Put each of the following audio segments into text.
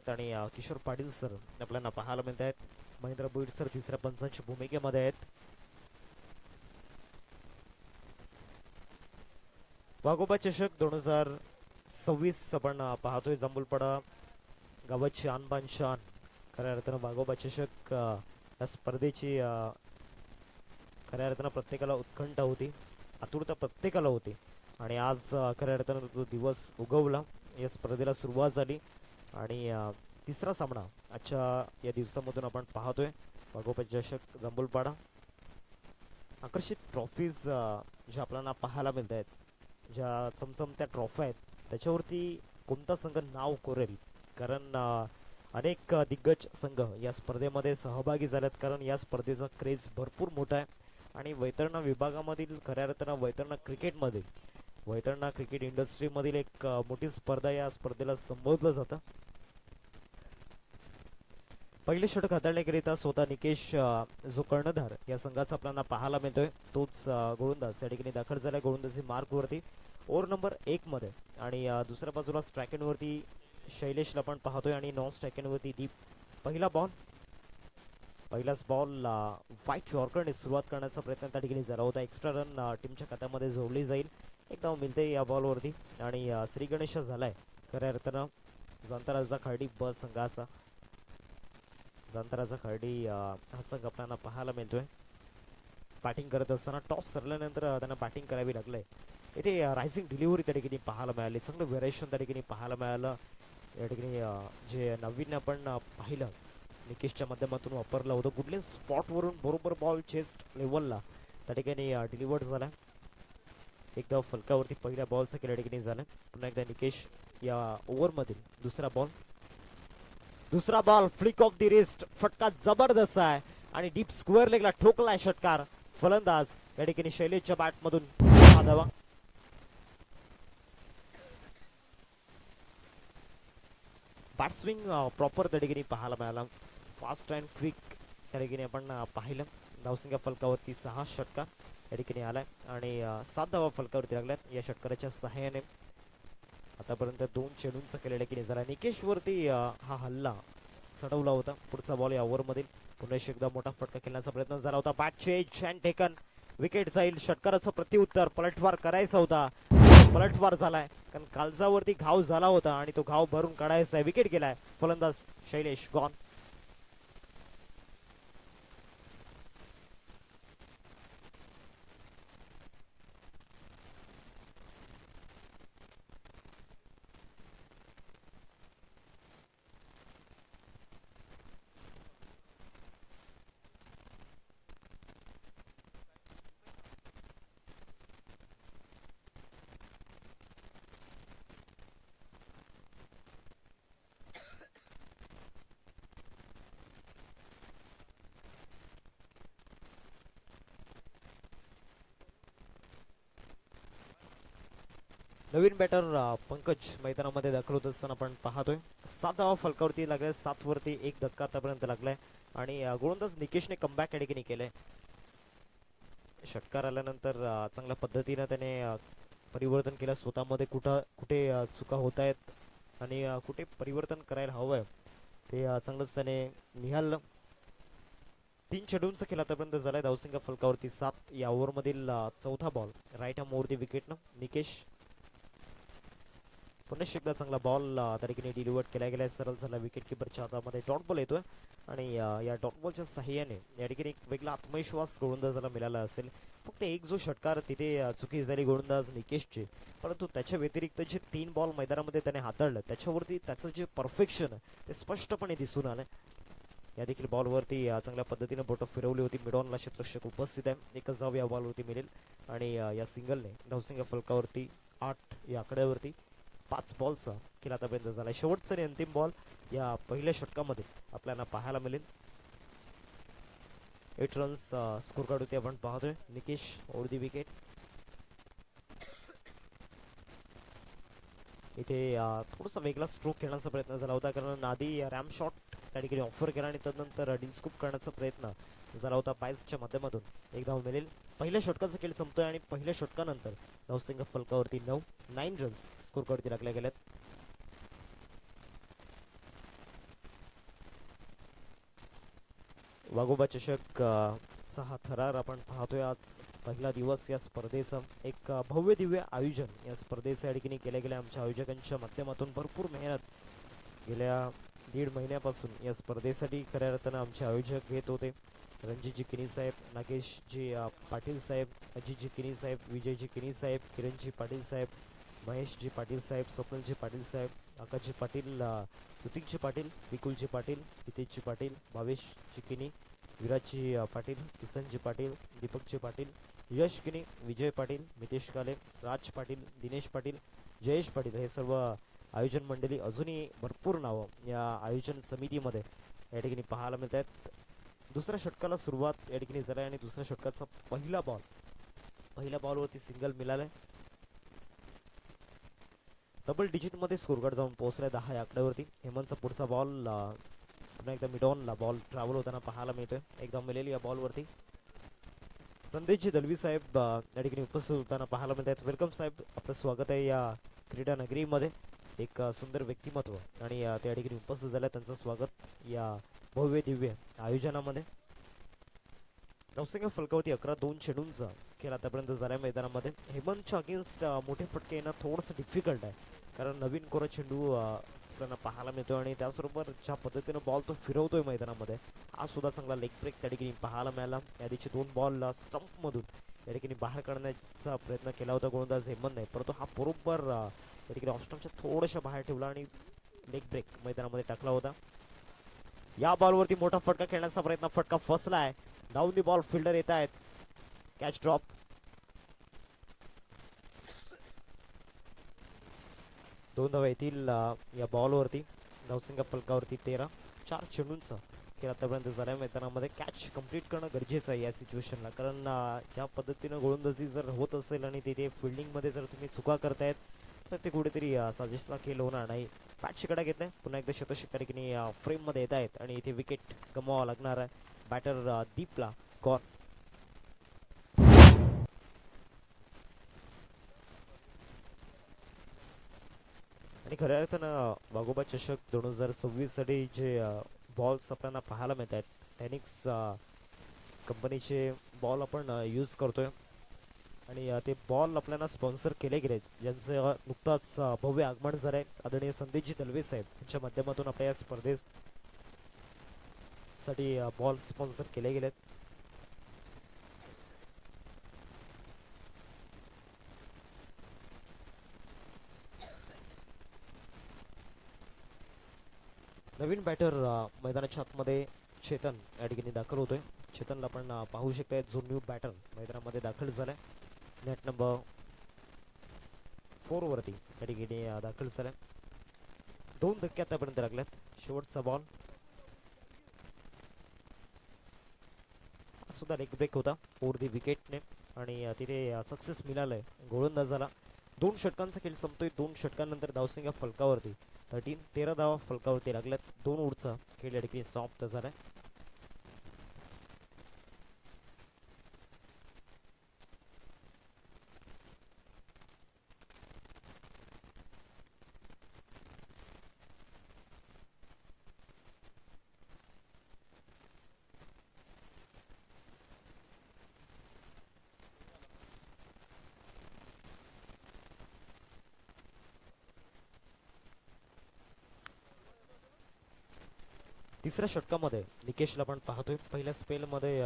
आणि किशोर पाटील सर आपल्याला पाहायला मिळत आहेत. महेंद्र बुईड सर तिसऱ्या पंचांच्या भूमिकेमध्ये आहेत. वाघोबा चषक 2026 आपण पाहतोय. जांभूलपाडा गावाची आणबान शान खऱ्या अर्थानं वाघोबा चषक या स्पर्धेची खऱ्या अर्थानं प्रत्येकाला उत्कंठा होती, आतुरता प्रत्येकाला होती आणि आज खऱ्या अर्थानं तो दिवस उगवला. या स्पर्धेला सुरुवात झाली आणि तिसरा सामना आजच्या या दिवसामधून आपण पाहतोय. वाघोबा चषक जांभूलपाडा आकर्षित ट्रॉफीज ज्या आपल्याला पाहायला मिळत आहेत, ज्या चमचमत्या ट्रॉफ्या आहेत त्याच्यावरती कोणता संघ नाव कोरेल, कारण अनेक दिग्गज संघ या स्पर्धेमध्ये सहभागी झालेत. कारण या स्पर्धेचा क्रेज भरपूर मोठा आहे आणि वैतरणा विभागामधील खऱ्या अर्थानं वैतरणा क्रिकेटमध्ये वैतरणा क्रिकेट इंडस्ट्रीमधील एक मोठी स्पर्धा या स्पर्धेला संबोधलं जातं. पहिले षटक हाताळण्याकरिता स्वतः निकेश जो कर्णधार या संघाचा आपल्याला पाहायला मिळतोय तोच गोलंदाज या ठिकाणी दाखल झालाय गोलंदाजी मार्कवरती ओव्हर नंबर 1 मध्ये. आणि दुसऱ्या बाजूला स्ट्रायक वरती शैलेशला आपण पाहतोय आणि नॉन स्ट्रायक वरती दीप. पहिलाच बॉल व्हाईट यॉर्करने सुरुवात करण्याचा प्रयत्न त्या ठिकाणी झाला होता. एक्स्ट्रा रन टीमच्या खात्यामध्ये जोडली जाईल. एक धाव मिळते या बॉलवरती आणि श्री गणेश झालाय खऱ्या अर्थानं जांताराचा खर्डी ब संघाचा. जांताराचा खर्डी हा संघ आपल्याला पाहायला मिळतोय. बॅटिंग करत असताना टॉस सरल्यानंतर त्यांना बॅटिंग करावी लागलंय. इथे रायझिंग डिलिव्हरी त्या ठिकाणी पाहायला मिळाली, चांगलं व्हेरिएशन त्या ठिकाणी पाहायला मिळालं. या ठिकाणी जे नवीन आपण पाहिलं निकेशच्या माध्यमातून वापरलं होतं गुडलिन स्पॉटवरून बरोबर बॉल चेस्ट लेवलला त्या ठिकाणी डिलिव्हर्ड झाला. एकदा फलकावरती पहिल्या बॉलचा केल्या ठिकाणी झालं. पुन्हा एकदा निकेश या ओव्हरमधील दुसरा ball flick of the wrist, फटका जबरदस्त आहे आणि डीप स्क्वेअर लेगला ठोकलाय षटकार. फलंदाज या ठिकाणी शैलेशच्या बॅटमधून धावा. बॅट स्विंग प्रॉपर त्या ठिकाणी पाहायला मिळाला, फास्ट अँड क्विक त्या ठिकाणी आपण पाहिलं. धावसंख्या फलकावरती 6 षटकार या ठिकाणी आलाय आणि 7 धावा फलकावरती लागल्यात. या षटकाराच्या सहाय्याने आतापर्यंत 2 चेंडूंचा केलेला की झाला. निकेश वरती हा हल्ला चढवला होता. पुढचा बॉल या ओव्हर मधील पुन्हा एकदा मोठा फटका खेळण्याचा प्रयत्न झाला होता. Bat change and taken, wicket जाईल. षटकाराचं प्रत्युत्तर पलटवार करायचा होता, पलटवार झालाय कारण कालजावरती घाव झाला होता आणि तो घाव भरून काढायचा आहे. विकेट गेलाय. फलंदाज शैलेश गॉन. नवीन बॅटर पंकज मैदानामध्ये दाखल होत असताना आपण पाहतोय. 7 धावा फलकावरती लागल्या, 7 वरती 1 धक्का आतापर्यंत लागलाय आणि गोलंदाज निकेशने कमबॅक या ठिकाणी केलंय. षटकार आल्यानंतर चांगल्या पद्धतीने त्याने परिवर्तन केलं स्वतःमध्ये, कुठे चुका होत आहेत आणि कुठे परिवर्तन करायला हवंय ते चांगलंच त्याने निहाळलं. 3 चेंडूंचा खेळ आतापर्यंत झालाय. धावसंख्या फलकावरती 7. या ओव्हर मधील चौथा बॉल राईट हॅम ओव्हरती विकेटनं निकेश. पुन्हा एकदा चांगला बॉल त्या ठिकाणी डिलिव्हर्ड केला गेलाय, सरळ झाला. विकेट किपरच्या हातामध्ये डॉट बॉल येतोय आणि या डॉट बॉलच्या सहाय्याने या ठिकाणी एक वेगळा आत्मविश्वास गोलंदाजाला मिळाला असेल. फक्त एक जो षटकार तिथे चुकी झाली गोलंदाज निकेशची, परंतु त्याच्या व्यतिरिक्त जे 3 बॉल मैदानामध्ये त्याने हाताळलं त्याच्यावरती त्याचं जे परफेक्शन ते स्पष्टपणे दिसून आलं. या देखील बॉलवरती चांगल्या पद्धतीने बोटं फिरवली होती. मिडॉनला क्षेत्ररक्षक उपस्थित आहे. एकच धाव या बॉलवरती मिळेल आणि या सिंगलने धावसंख्या फलकावरती 8 या आकड्यावरती 5 बॉलचा खेळ आतापर्यंत झाला. शेवटचा आणि अंतिम बॉल या पहिल्या षटकामध्ये आपल्याला पाहायला मिळेल. 8 रन्स स्कोर कार्ड होते आपण पाहतोय. निकेश ओव्हर दी विकेट. इथे थोडासा वेगळा स्ट्रोक खेळण्याचा प्रयत्न झाला होता कारण आधी रॅम शॉट त्या ठिकाणी ऑफर केला आणि त्यानंतर डिलस्कूप करण्याचा प्रयत्न झाला होता बायसच्या माध्यमातून. एक धाव मिळेल. पहिल्या षटकाचा खेळ संपतोय आणि पहिल्या षटकानंतर धावसंख्या फलकावरती 9 रन्स स्कोर कार्डवरती लागल्या गेल्यात. वाघोबा चषक चा हा थरार आपण पाहतोय. आज पहिला दिवस या स्पर्धेचं एक भव्य दिव्य आयोजन या स्पर्धेच्या ठिकाणी केले गेले. आमच्या आयोजकांच्या माध्यमातून भरपूर मेहनत गेल्या 1.5 महिन्यापासून या स्पर्धेसाठी खऱ्या अर्थानं आमचे आयोजक घेत होते. रणजितजी किनी साहेब, नागेशजी पाटील साहेब, अजितजी किनी साहेब, विजयजी किनी साहेब, किरणजी पाटील साहेब, महेशजी पाटील साहेब, स्वप्नलजी पाटील साहेब, आकाशजी पाटील, ऋतिकजी पाटील, विकुलजी पाटील, हितेशजी पाटील, भावेशजी किनी, विराजजी पाटील, किसनजी पाटील, दीपकजी पाटील, यश किनी, विजय पाटील, मितेश काले, राज पाटील, दिनेश पाटील, जयेश पाटील हे सर्व आयोजन मंडळी. अजूनही भरपूर नावं या आयोजन समितीमध्ये या ठिकाणी पाहायला मिळत आहेत. दुसऱ्या षटकाला सुरुवात या ठिकाणी झाली आणि दुसऱ्या षटकाचा पहिल्या बॉलवरती सिंगल मिळालाय. डबल डिजिट मध्ये स्कोर कार्ड जाऊन पोहोचलाय 10 या आकड्यावरती. हेमंतचा पुढचा बॉल पुन्हा एकदा मिडॉनला बॉल ट्रॅव्हल होताना पाहायला मिळतोय. एकदा मिळेल या बॉलवरती. संदेशजी दलवी साहेब या ठिकाणी उपस्थित होताना पाहायला मिळत आहेत. वेलकम साहेब, आपलं स्वागत आहे या क्रीडा नगरीमध्ये. एक सुंदर व्यक्तिमत्व आणि त्या ठिकाणी उपस्थित झालं, त्यांचं स्वागत या भव्य दिव्य आयोजनामध्ये. नवसिंग फलकावती 11-2 चेंडूंचा खेळ आतापर्यंत झालाय मैदानामध्ये. हेमंतच्या अगेन्स्ट मोठे फटके येणं थोडंसं डिफिकल्ट आहे, कारण नवीन कोरा चेंडू आपल्याला पाहायला मिळतोय आणि त्याचबरोबर ज्या पद्धतीनं बॉल तो फिरवतोय मैदानामध्ये, हा सुद्धा चांगला लेग ब्रेक त्या ठिकाणी पाहायला मिळाला. या दिवशी 2 बॉल स्टंपमधून या ठिकाणी बाहेर काढण्याचा प्रयत्न केला होता गोलंदाज हेमंत नाही, परंतु हा बरोबर या ठिकाणी ऑफस्टंपच्या थोड्याशा बाहेर ठेवला आणि लेग ब्रेक मैदानामध्ये टाकला होता. या बॉलवरती मोठा फटका खेळण्याचा प्रयत्न, फटका फसलाय. डाऊन दी बॉल, फिल्डर येत आहेत. Catch drop. दोन धावा येतील या बॉलवरती. नवसिंग फलकावरती 13-4 चेंडूंचा खेळ आतापर्यंत झालाय मैदानामध्ये. कॅच कंप्लीट करणं गरजेचं आहे या सिच्युएशनला, कारण ज्या पद्धतीनं गोलंदाजी जर होत असेल आणि तिथे फिल्डिंगमध्ये जर तुम्ही चुका करतायत तर ते कुठेतरी साजेसचा खेळ होणार नाही. बॅटची कडा घेतलाय. पुन्हा एकदा शतक त्या ठिकाणी फ्रेम मध्ये येत आहेत आणि इथे विकेट गमवावा लागणार आहे. बॅटर दीपला गॉन. आणि खऱ्या अर्थानं वाघोबा चषक 2026 साठी जे बॉल्स आपल्याला पाहायला मिळत आहेत, टॅनिक्स कंपनीचे बॉल आपण यूज करतोय आणि ते बॉल आपल्याला स्पॉन्सर केले गेले, ज्यांचं नुकताच भव्य आगमन झालंय. आदरणीय संदेशजी दलवे साहेब यांच्या माध्यमातून आपल्या या स्पर्धेसाठी बॉल स्पॉन्सर केले गेलेत. नवीन बॅटर मैदानाच्या आतमध्ये चेतन या ठिकाणी दाखल होतोय. चेतनला आपण पाहू शकताय, जो न्यू बॅटर मैदानामध्ये दाखल झालाय. नेट नंबर 4 वरती या ठिकाणी दाखल झालाय. 2 धक्के आतापर्यंत लागल्यात. शेवटचा बॉल सुद्धा लेग ब्रेक होता ओव्हर दी विकेटने आणि तिथे सक्सेस मिळालंय गोलंदाजाला. 2 षटकांचा खेळ संपतोय. 2 षटकांनंतर धावसंख्या फलकावरती 13 धावा फलकावरती लागल्यात. 2 ओव्हरचा खेळ या ठिकाणी समाप्त झालाय. तिसऱ्या षटकामध्ये निकेशला आपण पाहतोय. पहिल्या स्पेलमध्ये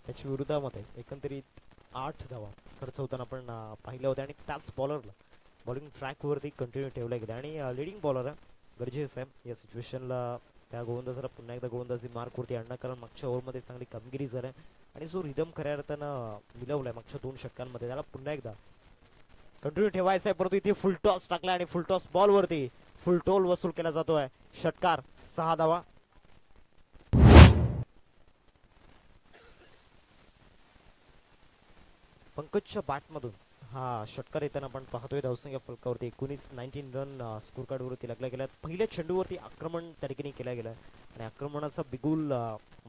त्याच्या विरोधामध्ये एकंदरीत 8 धावा खर्च होताना आपण पाहिल्या होत्या आणि त्याच बॉलरला बॉलिंग ट्रॅकवरती कंटिन्यू ठेवल्या गेल्या आणि लिडिंग बॉलर गरजेचं आहे या सिच्युएशनला. त्या गोलंदाजाला पुन्हा एकदा गोलंदाजी मार्कवरती आणणं, कारण मागच्या ओव्हरमध्ये चांगली कामगिरी झाली आणि जो रिदम खऱ्या अर्थानं मिळवलाय मागच्या 2 षटकांमध्ये, त्याला पुन्हा एकदा कंटिन्यू ठेवायचा आहे. परंतु इथे फुल टॉस टाकला आणि फुल टॉस बॉलवरती फुल टोल वसूल केला जातोय. षटकार 6 धावा. पंकजच्या बॅटमधून हा षटकार येताना आपण पाहतोय. धावसंख्या फलकावरती 19 रन स्कोर कार्ड वरती लागला गेला. पहिल्या चेंडूवरती आक्रमण त्या ठिकाणी केला गेलाय आणि आक्रमणाचा बिगुल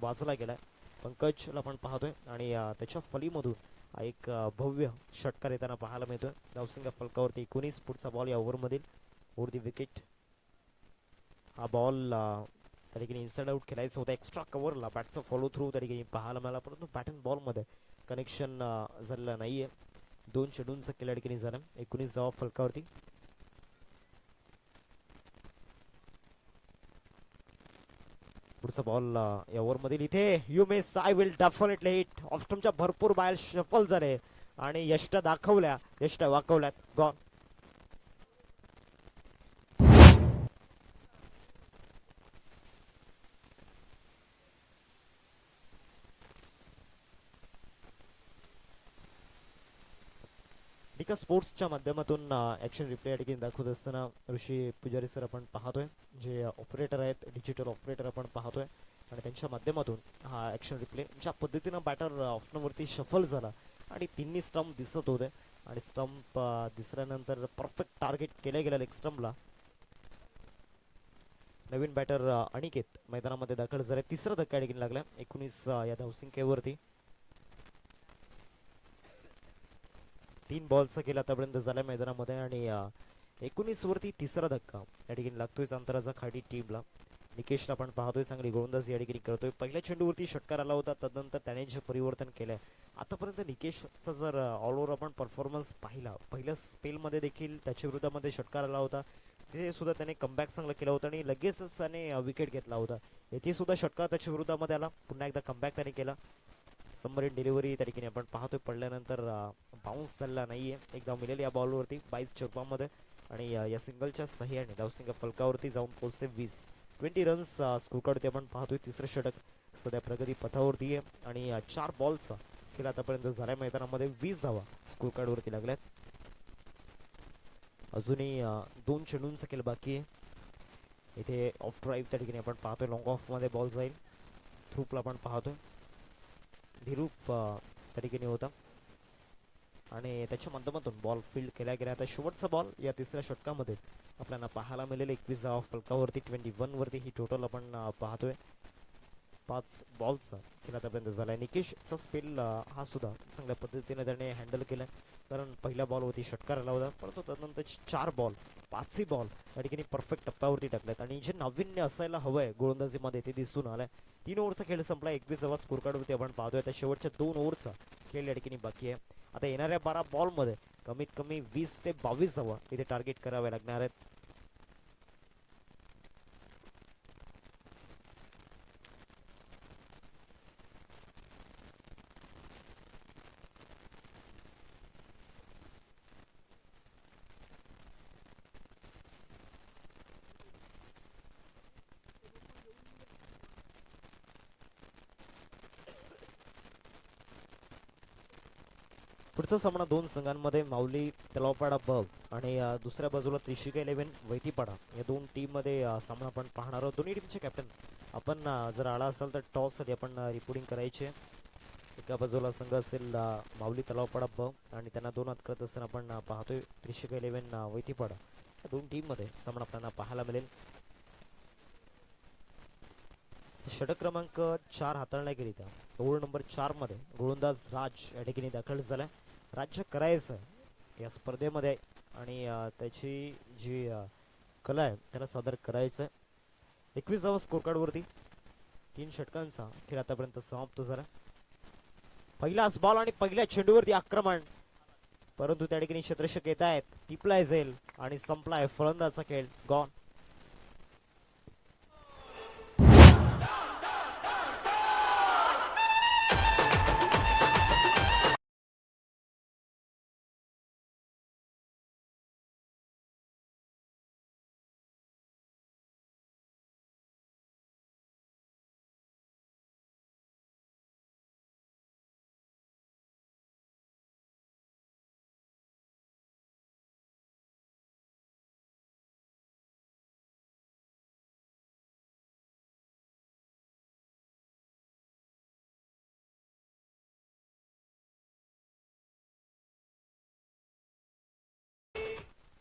वाजला गेलाय. पंकजला आपण पाहतोय आणि त्याच्या फलीमधून एक भव्य षटकार येताना पाहायला मिळतोय. धावसंख्या फलकावरती 19. पुढचा बॉल या ओव्हरमधील ओव्हर दी विकेट. हा बॉल त्या ठिकाणी इनसाइड आउट खेळायचं होतं, एक्स्ट्रा कव्हरला बॅटचा फॉलो थ्रू त्या ठिकाणी पाहायला मिळाला, परंतु बॅट अँड बॉलमध्ये कनेक्शन झालेलं नाहीये. 2 चेंडूंचा केला ठिकाणी झाला. 19 धावा फलकावरती. पुढचा बॉल या ओव्हरमधील इथे you miss I will definitely hit. ऑफस्टमच्या भरपूर बाहेर शफल झाले आणि यष्टा दाखवल्या, यष्टा वाकवल्यात. गॉन. निका स्पोर्ट्सच्या माध्यमातून ॲक्शन रिप्ले या ठिकाणी दाखवत असताना ऋषी पुजारी सर आपण पाहतोय, जे ऑपरेटर आहेत, डिजिटल ऑपरेटर आपण पाहतोय, आणि त्यांच्या माध्यमातून हा ॲक्शन रिप्ले ज्या पद्धतीनं बॅटर ऑप्शनवरती शफल झाला आणि तिन्ही स्टंप दिसत होते आणि स्टंप दिसल्यानंतर परफेक्ट टार्गेट केल्या गेल्या लेग स्टंपला. नवीन बॅटर अनिकेत मैदानामध्ये दाखल झाले. तिसरा धक्का या ठिकाणी लागला 19 या धावसंख्येवरती. 3 बॉलचा खेळ आतापर्यंत झाला मैदानामध्ये आणि 19 वरती तिसरा धक्का या ठिकाणी लागतोय अंतराचा खाडी टीमला. निकेशला आपण पाहतोय चांगली गोलंदाजी या ठिकाणी करतोय. पहिल्या चेंडूवरती षटकार आला होता, तदनंतर त्याने जे परिवर्तन केलंय आतापर्यंत निकेशचा जर ऑलओव्हर आपण परफॉर्मन्स पाहिला, पहिल्या स्पेलमध्ये देखील त्याच्या विरोधामध्ये षटकार आला होता, तिथे सुद्धा त्याने कमबॅक चांगला केला होता आणि लगेचच त्याने विकेट घेतला होता. येथे सुद्धा षटकार त्याच्या विरोधामध्ये आला, पुन्हा एकदा कमबॅक त्याने केला. सबमरीन डिलिव्हरी त्या ठिकाणी आपण पाहतोय, पडल्यानंतर बाउन्स झाला नाहीये. एकदा मिळेल या बॉलवरती 22 चौकामध्ये आणि या सिंगलच्या सहाय्याने धावसंख्या फलकावरती जाऊन पोहोचते 20 रन्स स्कोरकार्डवरती आपण पाहतोय. तिसरं षटक सध्या प्रगती पथावरती आहे आणि 4 बॉलचा खेळ आतापर्यंत झालाय मैदानामध्ये. 20 धावा स्कोरकार्डवरती लागल्यात. अजूनही 2 चेंडूंचा खेळ बाकी आहे. इथे ऑफ ड्राईव्ह त्या ठिकाणी आपण पाहतोय, लॉंग ऑफ मध्ये बॉल जाईल. थ्रूपला आपण पाहतोय, धीरूप त्या ठिकाणी होता आणि त्याच्या माध्यमातून बॉल फील्ड केला गेला. आता शेवटचा बॉल या तिसऱ्या षटकामध्ये आपल्याला पाहायला मिळेल. 21 धावा फलकावरती. 21 वरती ही टोटल आपण पाहतोय. 5 बॉलचा खेळ आतापर्यंत झालाय. निकेशचा स्पेल हा सुद्धा चांगल्या पद्धतीने त्याने हँडल केलाय, कारण पहिल्या बॉलवरती षटकार आला होता, परंतु त्यानंतर 4 बॉल 5ही बॉल या ठिकाणी परफेक्ट टप्प्यावरती टाकल्यात आणि जे नाविन्य असायला हवंय गोलंदाजीमध्ये ते दिसून आलंय. 3 ओव्हरचा खेळ संपला. 21 धावा स्कोरकार्डवरती आपण पाहतोय. त्या शेवटच्या 2 ओव्हरचा खेळ या ठिकाणी बाकी आहे. आता येणाऱ्या 12 बॉलमध्ये कमीत कमी 20 ते 22 धावा इथे टार्गेट करावे लागणार आहेत. पुढचा सामना 2 संघांमध्ये माऊली तलावपाडा बग आणि दुसऱ्या बाजूला त्रिशिका 11 वैतीपाडा या 2 टीम मध्ये सामना आपण पाहणार आहोत. दोन्ही टीमचे कॅप्टन आपण जर आला असाल तर टॉस साठी आपण रिपोर्टिंग करायचे. एका बाजूला संघ असेल माऊली तलावपाडा बग आणि त्यांना 2 हात करत असताना आपण पाहतोय त्रिशिका 11 वैतीपाडा या 2 टीम मध्ये सामना आपल्याला पाहायला मिळेल. षटक क्रमांक 4 हाताळण्याकरिता ओव्हर नंबर 4 मध्ये गोलंदाज राज या ठिकाणी दाखल झालाय. राज्य करायचं या स्पर्धेमध्ये आणि त्याची जी कला आहे त्याला सादर करायचं आहे. 21 धावा स्कोरकार्डवरती. 3 षटकांचा खेळ आतापर्यंत समाप्त झाला. पहिलाच बॉल आणि पहिल्या चेंडूवरती आक्रमण, परंतु त्या ठिकाणी क्षेत्ररक्षक येत आहेत. टिपलाय जाईल आणि संपलाय फलंदाचा खेळ. गॉन.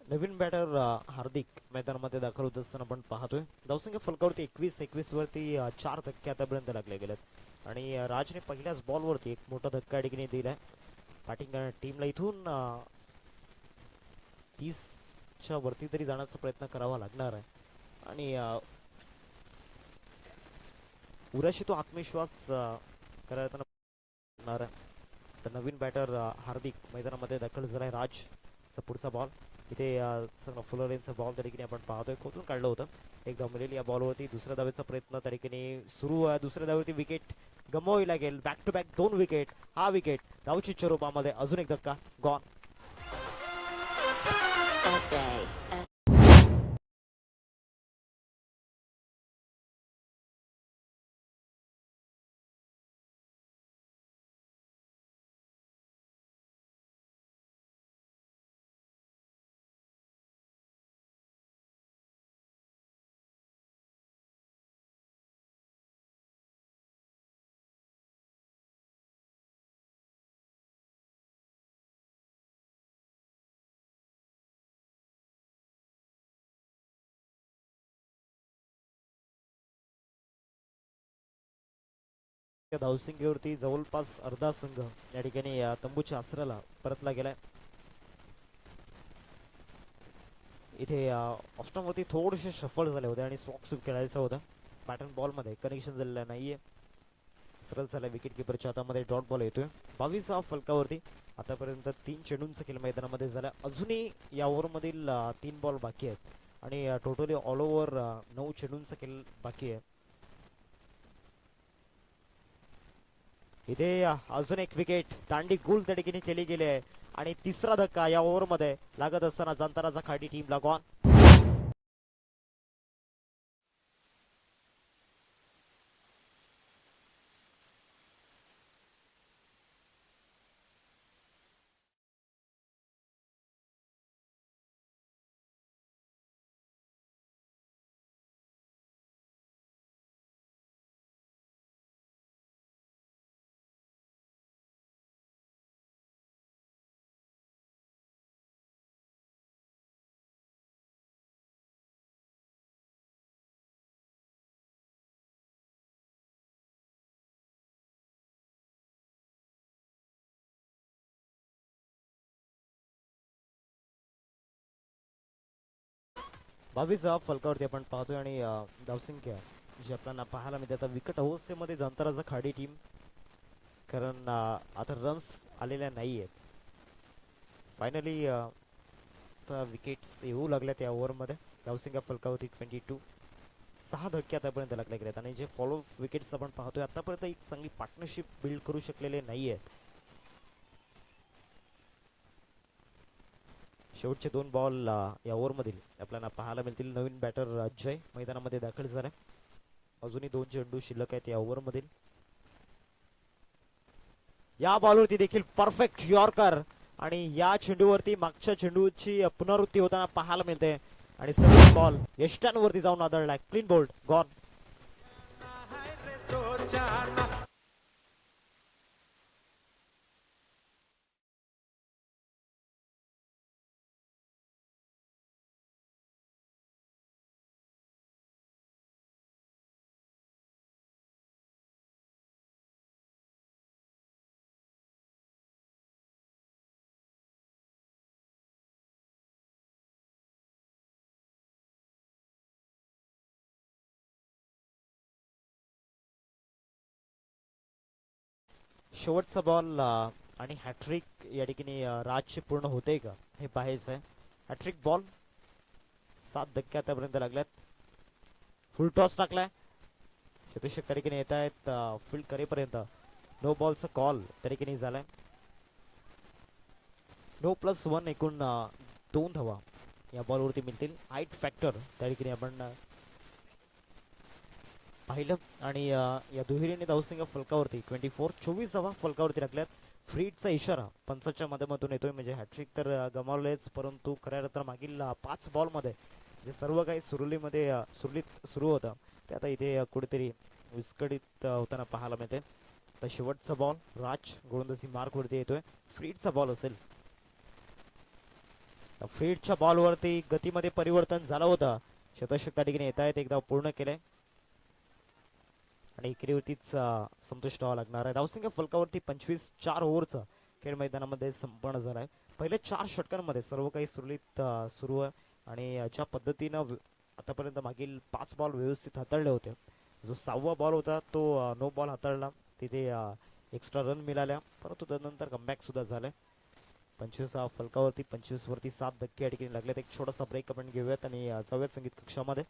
नवीन बॅटर हार्दिक मैदानामध्ये दाखल होत असताना आपण पाहतोय. धावसंख्या फलकावरती 21 वरती 4 धक्के आतापर्यंत लागले गेलेत आणि राजने पहिल्याच बॉलवरती एक मोठा धक्का ठिकाणी दिलाय. बॅटिंग टीमला इथून 30च्या वरती तरी जाण्याचा प्रयत्न करावा लागणार आहे आणि उराशी तो आत्मविश्वास करायला होणार आहे. तर नवीन बॅटर हार्दिक मैदानामध्ये दाखल झालाय. राजचा पुढचा बॉल इथे चांगला फुलर रेंजचा बॉल त्या ठिकाणी आपण पाहतोय. खोटून काढलं होतं एक धावलेली या बॉलवरती. दुसऱ्या धावेचा प्रयत्न त्या ठिकाणी सुरू आहे. दुसऱ्या धावेवरती विकेट गमवावी लागेल. Back to back 2 wicket. हा विकेट धावचीच्या रूपामध्ये अजून एक धक्का गॉन. त्या धावसंख्येवरती जवळपास अर्धा संघ या ठिकाणी तंबूच्या आसऱ्याला परतला गेलाय. इथे ऑफ्टॉनवरती थोडेसे शफल झाले होते आणि स्लॉक स्वीप खेळायचं होतं. पॅटर्न बॉलमध्ये कनेक्शन झालेलं नाहीये. सरळ झाला विकेट किपरच्या हातामध्ये डॉट बॉल येतोय. 22 फलकावरती आतापर्यंत 3 चेंडूंचा खेळ मैदानामध्ये झाला. अजूनही या ओव्हरमधील 3 बॉल बाकी आहेत आणि टोटली ऑल ओव्हर 9 चेंडूंचा खेळ बाकी आहे. इथे अजून एक विकेट दांडी गुल त्या ठिकाणी केली गेली आहे आणि तिसरा धक्का या ओव्हरमध्ये लागत असताना जांताराचा खाडी टीमला गॉन. बावीस फलकावरती आपण पाहतोय आणि धावसंख्या जी आपल्याला पाहायला मिळते आता विकट अवस्थेमध्ये जांताराचा खाडी टीम, कारण आता रन्स आलेल्या नाही आहेत. फायनली विकेट्स येऊ लागल्यात या ओव्हरमध्ये. धावसंख्या फलकावरती 22. 6 धक्के आतापर्यंत लागले गेलेत आणि जे फॉलो विकेट्स आपण पाहतोय आतापर्यंत एक चांगली पार्टनरशिप बिल्ड करू शकलेले नाही आहेत. शेवटचे 2 बॉल या ओव्हरमधील आपल्याला पाहायला मिळतील. नवीन बॅटर अजय मैदानामध्ये दाखल झालाय. अजूनही 2 चेंडू शिल्लक आहेत या ओव्हरमधील. या बॉलवरती देखील परफेक्ट यॉर्कर आणि या चेंडूवरती मागच्या चेंडूची पुनरावृत्ती होताना पाहायला मिळते आणि सगळे बॉल यष्टांवरती जाऊन आदळलाय. Clean bowled gone. शेवटचा बॉल आणि हॅट्रिक या ठिकाणी राजचे पूर्ण होते का हे पाहायचं आहे. हॅट्रिक बॉल 7 धक्के आतापर्यंत लागल्यात. फुल टॉस टाकलाय. शतशक ठिकाणी येत आहेत फील्ड करेपर्यंत. नो बॉलचा कॉल त्या ठिकाणी झालाय. नो +1 एकूण 2 धावा या बॉलवरती मिळतील. हाईट फॅक्टर त्या ठिकाणी आपण पाहिलं आणि या दुहेरीने धावसंख्या फलकावरती 24. 24 धावा फलकावरती टाकल्यात. फ्रीडचा इशारा पंचाच्या माध्यमातून येतोय. म्हणजे हॅट्रिक तर गमावलेच, परंतु खऱ्या अर्थानं मागील 5 बॉलमध्ये जे सर्व काही सुरळीत सुरू होतं ते आता इथे कुठेतरी विस्कळीत होताना पाहायला मिळते. तर शेवटचा बॉल राज गोलंदाजी मार्कवरती येतोय. फ्रीडचा बॉल असेल. फ्रीडच्या बॉलवरती गतीमध्ये परिवर्तन झालं होतं. शतशक त्या ठिकाणी येत आहेत. एकदा पूर्ण केलंय आणि इकडेवरतीच संतुष्ट व्हावं लागणार आहे. धावसंख्या फलकावरती 25. 4 ओव्हरचा खेळ मैदानामध्ये संपन्न झालाय. पहिल्या 4 षटकांमध्ये सर्व काही सुरळीत सुरू आहे आणि ज्या पद्धतीनं आतापर्यंत मागील 5 बॉल व्यवस्थित हाताळले होते जो 6वा बॉल होता तो नो बॉल हाताळला, तिथे एक्स्ट्रा रन मिळाल्या, परंतु त्यानंतर कमबॅक सुद्धा झाले. 25 फलकावरती 25 वरती 7 धक्के या ठिकाणी लागलेत. एक छोटासा ब्रेक आपण घेऊयात आणि जाऊयात संगीत कक्षामध्ये.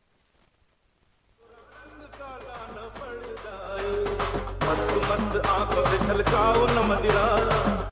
मस्त मस्त आंखों से झलकाओ न मदिरा.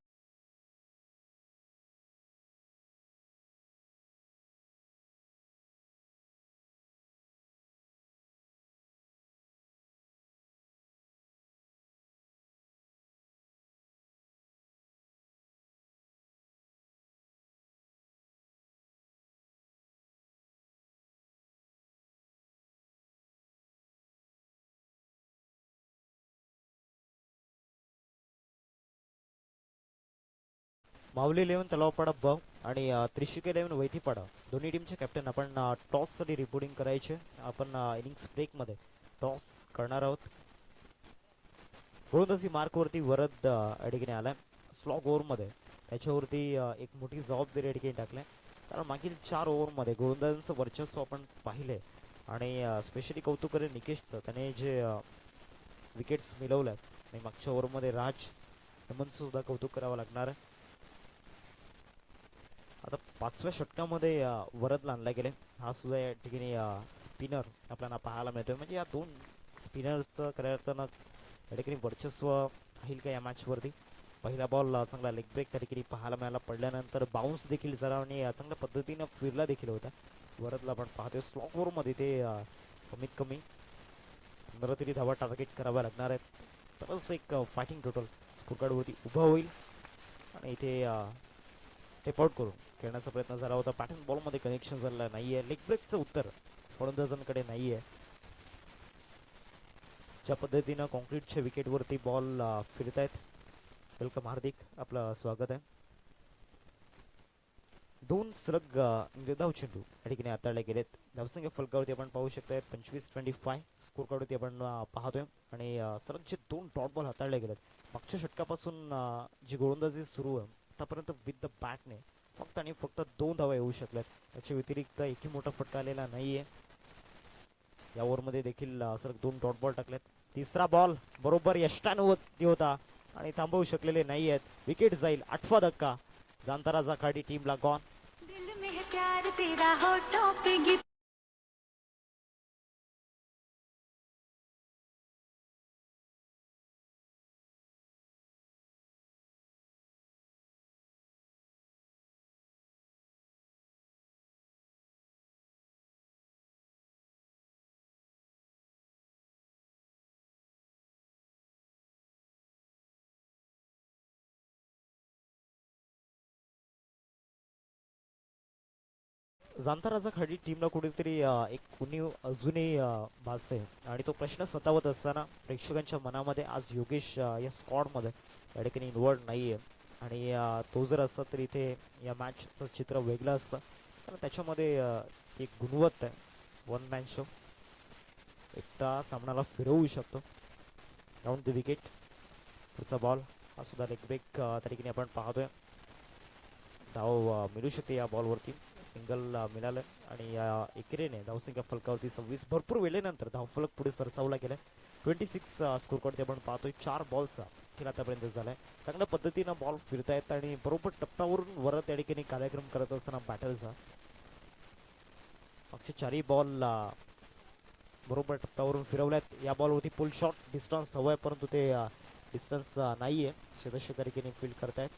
माऊली 11 तलावपाडा ब आणि त्रिशिक 11 वैतीपाडा दोन्ही टीमचे कॅप्टन आपण टॉससाठी रिपोर्टिंग करायचे. आपण इनिंग्स ब्रेकमध्ये टॉस करणार आहोत. गोलंदाजी मार्कवरती वरद या ठिकाणी आलाय. स्लॉग ओव्हरमध्ये त्याच्यावरती एक मोठी जबाबदारी या ठिकाणी टाकली, कारण मागील 4 ओव्हरमध्ये गोलंदाजांचं वर्चस्व आपण पाहिले आणि स्पेशली कौतुक करेन निकेशचं, त्याने जे विकेट्स मिळवल्यात आणि मागच्या ओव्हरमध्ये राज हेमंतचं सुद्धा कौतुक करावं लागणार आहे. आता 5व्या षटकामध्ये वरदला आणला गेले. हा सुद्धा या ठिकाणी स्पिनर आपल्याला पाहायला मिळतोय. म्हणजे या दोन स्पिनरचं खऱ्या अर्थानं या ठिकाणी वर्चस्व राहील का या मॅचवरती. पहिला बॉल चांगला लेग ब्रेक त्या ठिकाणी पाहायला मिळाला, पडल्यानंतर बाउन्स देखील जरा आणि चांगल्या पद्धतीनं फिरला देखील होता. वरदला आपण पाहतोय स्लॉग ओव्हरमध्ये ते कमीत कमी 15 तरी धावा टार्गेट कराव्या लागणार आहेत, तरच एक फायटिंग टोटल स्कोर कार्डवरती उभा होईल. आणि इथे स्टेप आउट करून खेळण्याचा प्रयत्न झाला होता. पॅटर्न बॉलमध्ये कनेक्शन झालेला नाहीये. लेग ब्रेकचं उत्तर फलंदाजांकडे नाहीये. ज्या पद्धतीनं कॉन्क्रीटच्या विकेटवरती बॉल फिरत आहेत. वेलकम हार्दिक, आपलं स्वागत आहे. 2 सलग निर्धाव चेंडू या ठिकाणी हाताळले गेलेत. धावसंख्या फलकावरती आपण पाहू शकताय 25-25 स्कोर कार्डवरती आपण पाहतोय. आणि सलग जे 2 डॉट बॉल हाताळले गेलेत. मागच्या षटकापासून जी गोलंदाजी सुरू आहे आतापर्यंत विथ द बॅटने फक्त आणि फक्त 2 धावा येऊ शकल्यात. त्याच्या व्यतिरिक्त एकही मोठा फटका आलेला नाहीये. या ओव्हरमध्ये देखील सलग 2 डॉट बॉल टाकलेत. तिसरा बॉल बरोबर यष्टानुवती होता आणि थांबवू शकलेले नाही आहेत. विकेट जाईल. 8वा धक्का जांताराजा खाडी टीमला गॉन. जांताराजा खाडी टीमला कुठेतरी एक उणीव अजूनही भासते आणि तो प्रश्न सतावत असताना प्रेक्षकांच्या मनामध्ये आज योगेश या स्क्वॉडमध्ये या ठिकाणी इन्वॉल्ड नाही आहे. आणि तो जर असता तर इथे या मॅचचं चित्र वेगळं असतं. कारण त्याच्यामध्ये एक गुणवत्ता आहे. 1 मॅन शो, एकटा सामनाला फिरवू शकतो. Round the wicket. पुढचा बॉल हा सुद्धा लेग ब्रेक त्या ठिकाणी आपण पाहतोय. धाव मिळू शकते या बॉलवरती. सिंगल मिळालं आणि एकेरीने धावसंख्या फलकावरती 26 भरपूर वेळेनंतर धावफलक पुढे सरसावला गेलाय. 26 स्कोर कार्ड आपण पाहतोय. 4 बॉलचा खेळ आतापर्यंत झालाय. चांगल्या पद्धतीनं बॉल फिरतायत आणि बरोबर टप्प्यावरून वरत त्या ठिकाणी कार्यक्रम करत असताना बॅटलचा मागचे 4ही बॉल बरोबर टप्प्यावरून फिरवल्यात. या बॉलवरती पुल शॉट डिस्टन्स हवंय, परंतु ते डिस्टन्स नाहीये. क्षेत्ररक्षक त्या ठिकाणी फील्ड करतायत.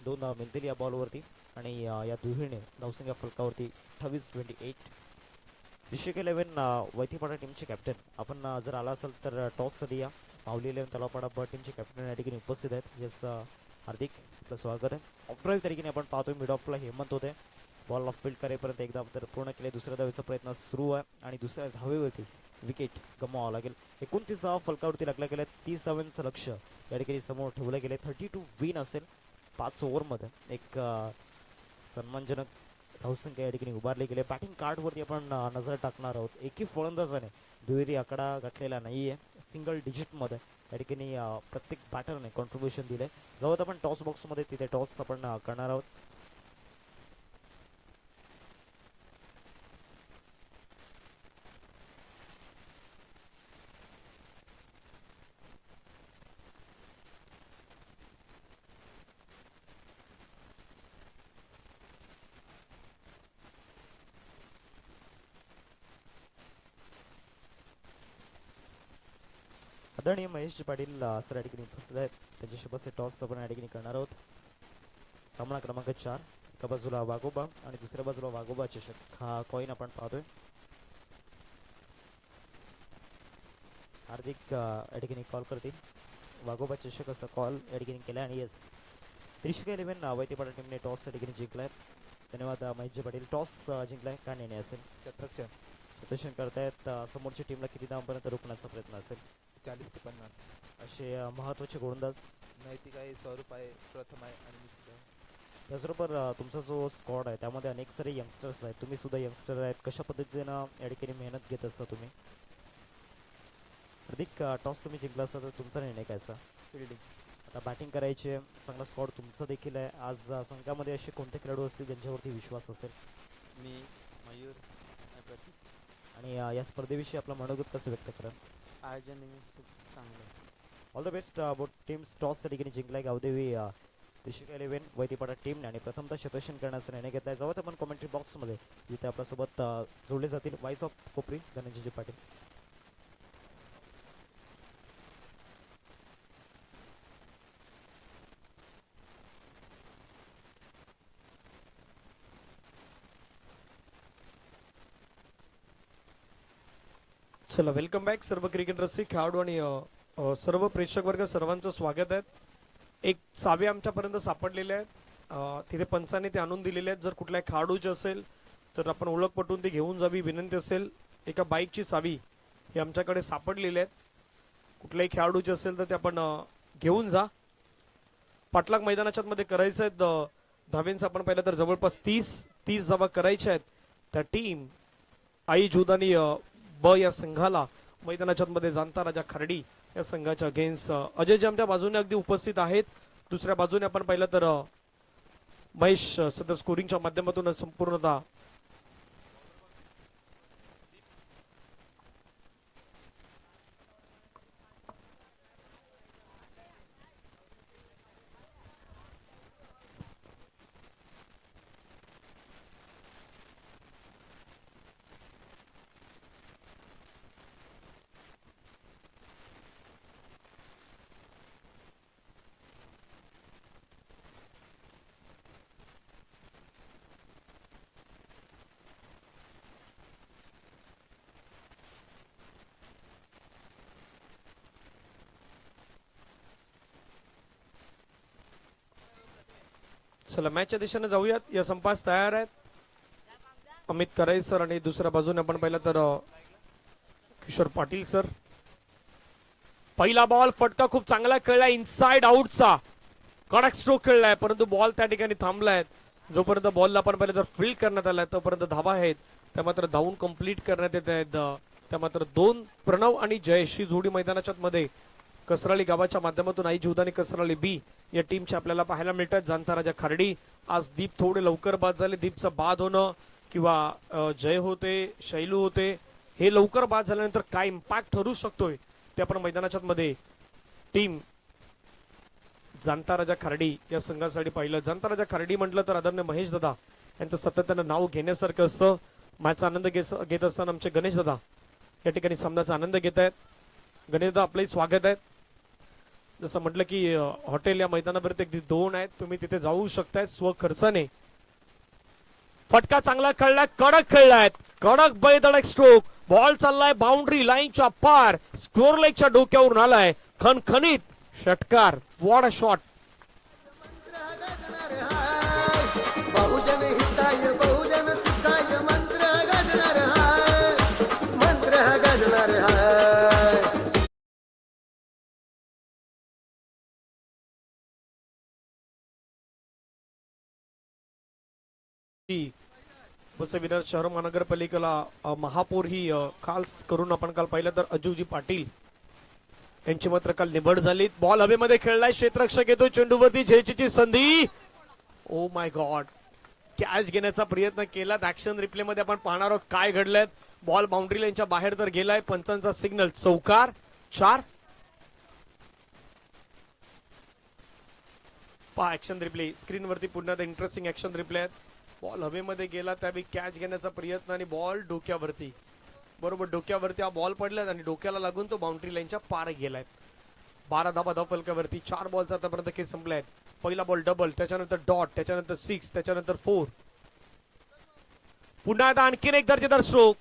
2 मिळतील या बॉलवरती आणि या दुहेरीने धावसंख्या फलकावरती 28-28. त्रिशिक 11 वैतीपाडा टीमचे कॅप्टन आपण जर आला असेल तर टॉससाठी या. माऊली 11 तलावपाडा ब टीमचे कॅप्टन या ठिकाणी उपस्थित आहेत. यस हार्दिक, आपलं स्वागत आहे. ऑफ ड्राईव्ह त्या ठिकाणी आपण पाहतोय. मिड ऑफला हेमंत होते. बॉल ऑफ फील्ड करेपर्यंत एकदा तर पूर्ण केले. दुसऱ्या धावेचा प्रयत्न सुरू आहे आणि दुसऱ्या धावेवरती विकेट गमवावं लागेल. 29 फलकावरती लागला गेला. 30 धावांचं लक्ष या ठिकाणी समोर ठेवलं गेले. 32 विन असेल. 5 ओव्हरमध्ये एक सन्मानजनक धावसंख्या या ठिकाणी उभारली गेली. बॅटिंग कार्डवरती आपण नजर टाकणार आहोत. एकही फलंदाजाने दुहेरी आकडा गाठलेला नाहीये. सिंगल डिजिटमध्ये या ठिकाणी प्रत्येक बॅटरने कॉन्ट्रीब्युशन दिले. जेव्हा आपण टॉस बॉक्समध्ये तिथे टॉस आपण करणार आहोत. आदरणीय महेश पाटील सर या ठिकाणी उपस्थित आहेत. त्यांच्याशी बस टॉस आपण या ठिकाणी करणार आहोत. सामना क्रमांक 4. एका बाजूला वाघोबा आणि दुसऱ्या बाजूला वाघोबा चषक हा कॉईन आपण पाहतोय. हार्दिक या ठिकाणी कॉल करतील. वाघोबा चषक असा कॉल या ठिकाणी केला आणि येस त्रिशिका 11 वैतीपाडा टीमने टॉस या ठिकाणी जिंकलाय. धन्यवाद महेश पाटील. टॉस जिंकलाय का निर्णय असेल? प्रदर्शन करतायत. समोरच्या टीमला किती धावांपर्यंत रोखण्याचा प्रयत्न असेल? 40 ते 50 असे महत्त्वाचे गोलंदाज. नैतिक आहे, स्वरूप आहे, प्रथम आहे आणि निश्चित आहे. त्याचबरोबर तुमचा जो स्क्वॉड आहे त्यामध्ये अनेक सारे यंगस्टर्स आहेत. तुम्ही सुद्धा यंगस्टर आहेत. कशा पद्धतीनं या ठिकाणी मेहनत घेत असता तुम्ही? हार्दिक टॉस तुम्ही जिंकला असता तर तुमचा निर्णय काय असा? फिल्डिंग. आता बॅटिंग करायची आहे. चांगला स्क्वॉड तुमचा देखील आहे. आज संघामध्ये असे कोणते खेळाडू असतील ज्यांच्यावरती विश्वास असेल? मी, मयूर आणि प्रतीक. आणि या स्पर्धेविषयी आपलं मनोगत कसं व्यक्त करा? आयोजन नेहमी खूप चांगलं आहे. All the best. Both teams toss या ठिकाणी जिंकलाय. गावदेवी त्रिशिका 11 वैतीपाडा टीमने आणि प्रथमतः शतरक्षण करण्याचा निर्णय घेतलाय. जाऊयात आपण कमेंट्री बॉक्समध्ये जिथे आपल्यासोबत जोडले जातील व्हाईस ऑफ कोपरी धनंजय पाटील. चला वेलकम बॅक सर्व क्रिकेट रसिक खेळाडू आणि सर्व प्रेक्षक वर्ग सर्वांचं स्वागत आहे. एक चावी आमच्यापर्यंत सापडलेले आहेत. तिथे पंचाने ते आणून दिलेले आहेत. जर कुठल्या खेळाडूचे असेल तर आपण ओळख पटवून ते घेऊन जावी विनंती असेल. एका बाईकची चावी ही आमच्याकडे सापडलेली आहेत. कुठल्याही खेळाडूचे असेल तर ते आपण घेऊन जा. पाटलाग मैदानाच्या मध्ये करायचं आहेत धावेंचं आपण पाहिलं तर जवळपास 30 धावा करायच्या आहेत. त्या टीम आई जुदानी ब या संघाला मैदानाच्या मध्ये जाणता राजा खर्डी या संघाच्या अगेन्स्ट अजय जे आमच्या बाजूने अगदी उपस्थित आहेत. दुसऱ्या बाजूने आपण पाहिलं तर महेश सध्या स्कोरिंगच्या माध्यमातून संपूर्णतः चला मॅचच्या दिशेने जाऊयात. या संपास तयार आहेत अमित कराई सर आणि दुसऱ्या बाजूने आपण पाहिलं तर किशोर पाटील सर. पहिला बॉल फटका खूप चांगला खेळलाय इनसाइड आउटचा कडक स्ट्रोक खेळलाय परंतु बॉल त्या ठिकाणी थांबलाय. जोपर्यंत बॉलला आपण पाहिलं तर फील्ड करण्यात आलाय तोपर्यंत धावा आहेत त्या मात्र धावून कंप्लीट करण्यात येत आहेत. त्या मात्र 2 प्रणव आणि जयेश ही जोडी मैदानाच्या मध्ये कसराळी गावाच्या माध्यमातून आई जीवदानी कसराळी बी या टीमच्या आपल्याला पाहायला मिळतात. जाणता राजा खर्डी. आज दीप थोडे लवकर बाद झाले. दीपचा बाद होणं किंवा जय होते शैलू होते हे लवकर बाद झाल्यानंतर काय इम्पॅक्ट ठरू शकतोय ते आपण मैदानाच्या मध्ये टीम जाणता राजा खर्डी या संघासाठी पाहिलं. जाणता राजा खर्डी म्हटलं तर आदरणीय महेश दादा यांचं सातत्यानं नाव घेण्यासारखं असतं. मॅचचा आनंद घेत असताना आमचे गणेश दादा या ठिकाणी सामन्याचा आनंद घेत आहेत. गणेश दादा आपलंही स्वागत आहे. जसं म्हटलं की हॉटेल या मैदानावरती अगदी 2 आहेत. तुम्ही तिथे जाऊ शकताय स्वखर्चाने. फटका चांगला खेळलाय कडक खेळलाय कडक बेधडक स्ट्रोक. बॉल चाललाय बाउंड्री लाईनच्या पार स्कोर लाईनच्या डोक्यावरून आलाय खणखणीत षटकार. What a shot. बहुजन हिताय बहुजन सुखाय मंत्र गजणार हाय मंत्र गजणार हाय. बसविनार शहर महानगरपालिकेला महापौर ही खास करून आपण काल पाहिलं तर अजूजी पाटील यांची मात्र काल निवड झाली. बॉल हवेमध्ये खेळलाय क्षेत्ररक्षक येतो चेंडूवरती झेलची संधी. Oh my God. कॅच घेण्याचा प्रयत्न केला. ऍक्शन रिप्ले मध्ये आपण पाहणार आहोत काय घडलंय. बॉल बाउंड्री लाईनच्या बाहेर तर गेलाय. पंचांचा सिग्नल चौकार 4. पहा ऍक्शन रिप्ले स्क्रीनवरती पुन्हा इंटरेस्टिंग ऍक्शन रिप्ले आहेत. बॉल हवेमध्ये गेला त्यावेळी कॅच घेण्याचा प्रयत्न आणि बॉल डोक्यावरती. बरोबर डोक्यावरती हा बॉल पडलाय आणि डोक्याला लागून तो बाउंड्री लाईनच्या पार गेलाय. 12 धाबा धावफलकावरती 4 बॉलचा आतापर्यंत खेळ संपलाय. पहिला बॉल डबल, त्याच्यानंतर डॉट, त्याच्यानंतर 6, त्याच्यानंतर 4. पुन्हा आता आणखीन एक दर्जेदार स्ट्रोक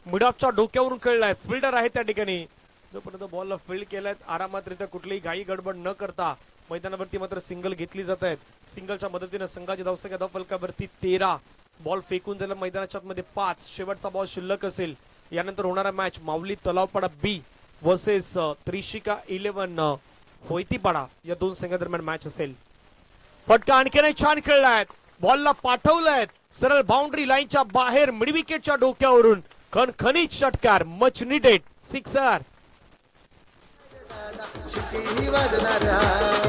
मिडऑफच्या डोक्यावरून खेळलाय. फिल्डर आहे त्या ठिकाणी. जोपर्यंत बॉलला फील्ड केलाय आरामातरित्या कुठलीही घाई गडबड न करता मैदानावरती मात्र सिंगल घेतली जात आहेत. सिंगलच्या मदतीने संघाची धावसंख्या धावफलकावरती 13. बॉल फेकून झाला मैदानाच्या आतमध्ये 5. शेवटचा बॉल शिल्लक असेल. यानंतर होणारा मॅच माऊली तलावपाडा बी वर्सेस त्रिशिका 11 होयतीपाडा या दोन संघादरम्यान मॅच असेल. फटका आणखीन छान खेळलाय. बॉलला पाठवलाय सरळ बाउंड्री लाईनच्या बाहेर मिड विकेटच्या डोक्यावरून. खणखणीत षटकार, मच निडेड सिक्सर. शिट्टी वाजणार हाय.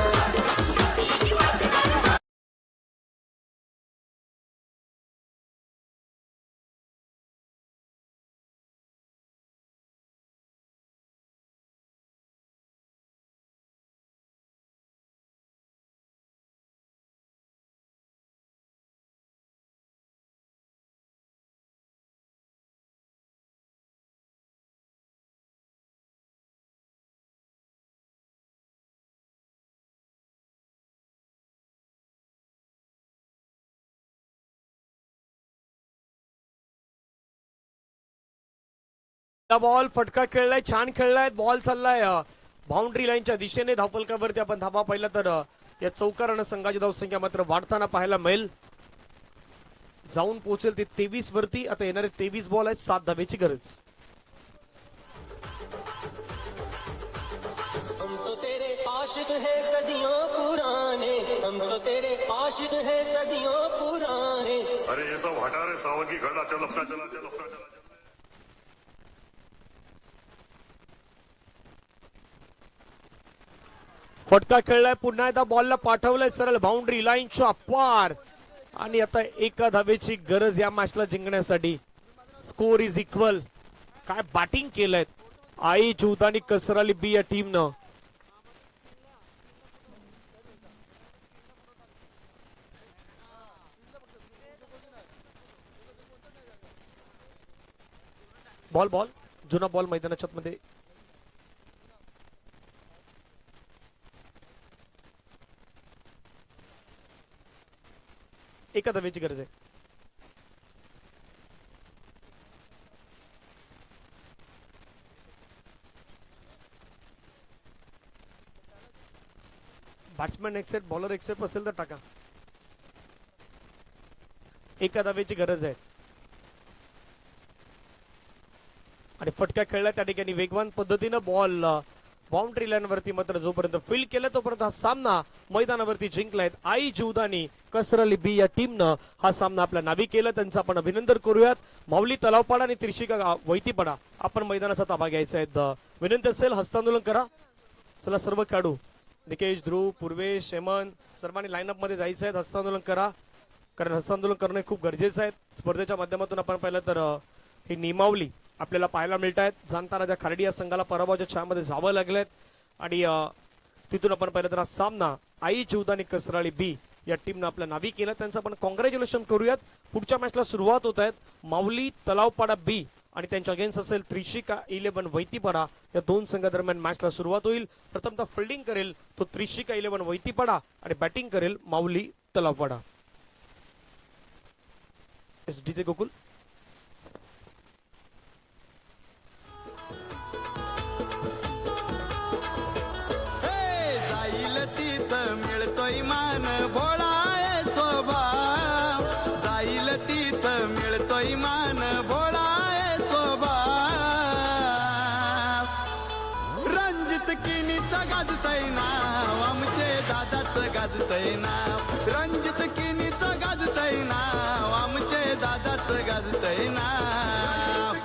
बॉल फटका खेळलाय, छान खेळलाय. बॉल चाललाय बाउंड्री लाईनच्या दिशेने. धावफलकावरती आपण धाबा पाहिला तर या चौकारानं संघाची धावसंख्या मात्र वाढताना पाहायला मिळेल. जाऊन पोहोचेल ते 23 वरती. आता येणारे 23 बॉल आहेत. 7 धाब्याची गरज. हम तो तेरे आशिक है सदियों पुराने, हम तो तेरे आशिक है सदियों पुराने. अरे ये सब हटा रे सावन की घड़ा. चल अपना चला चल अपना चला. फटका खेळलाय. पुन्हा एकदा बॉलला पाठवलाय सरळ बाउंड्री लाईनच्या पार. आणि आता एका धावेची गरज या मॅचला जिंकण्यासाठी. Score is equal. काय बॅटिंग केलंय आई चौदा आणि कसराली बी या टीमनं. बॉल बॉल जुना बॉल मैदानाच्या मध्ये. एका धावेची गरज आहे. बॅट्समॅन एक्सेप्ट, बॉलर एक्सेप्ट असेल तर टाका. एका धावेची गरज आहे. आणि फटका खेळला त्या ठिकाणी वेगवान पद्धतीनं. बॉल बाउंड्री लाईन वरती मात्र जोपर्यंत फील्ड केलं तोपर्यंत हा सामना मैदानावरती जिंकलाय आई जुदानी कसरली बी या टीमनं. हा सामना आपल्या नावी केला. त्यांचं आपण अभिनंदन करूयात. माऊली तलावपाडा आणि त्रिशिका वैतीपाडा आपण मैदानाचा ताबा घ्यायचा आहे. विनंती असेल हस्तांदोलन करा. चला सर्व खेळाडू निकेश, ध्रुव, पूर्वेश, हेमंत सर्वांनी लाईनअप मध्ये जायचं आहे. हस्तांदोलन करा कारण हस्तांदोलन करणं खूप गरजेचं आहे. स्पर्धेच्या माध्यमातून आपण पाहिलं तर ही नियमावली आपल्याला पाहायला मिळत आहेत. जाणता राजा खार्डी या संघाला पराभवाच्या छायामध्ये जावं लागलेत. आणि तिथून आपण पाहिलं तर हा सामना आई चौदा आणि कसराळी बी या टीमनं आपल्या नावी केलं. त्यांचं आपण कॉंग्रॅच्युलेशन करूयात. पुढच्या मॅचला सुरुवात होत आहेत. माऊली तलावपाडा बी आणि त्यांच्या अगेन्स्ट असेल त्रिशिका 11 वैतीपाडा. या दोन संघादरम्यान मॅचला सुरुवात होईल. प्रथमतः फिल्डिंग करेल तो त्रिशिका 11 वैतीपाडा आणि बॅटिंग करेल माऊली तलावपाडा. डीजे गोकुल. मिळतोय मान भोळा स्वभाव. जाईल तिथं मिळतोय मान भोळा स्वभाव. रंजित किनीचं गाजतय नाव आमचे दादाचं गाजतय नाव. रंजित किनीचं गाजतय नाव आमचे दादाचं गाजतय नाव.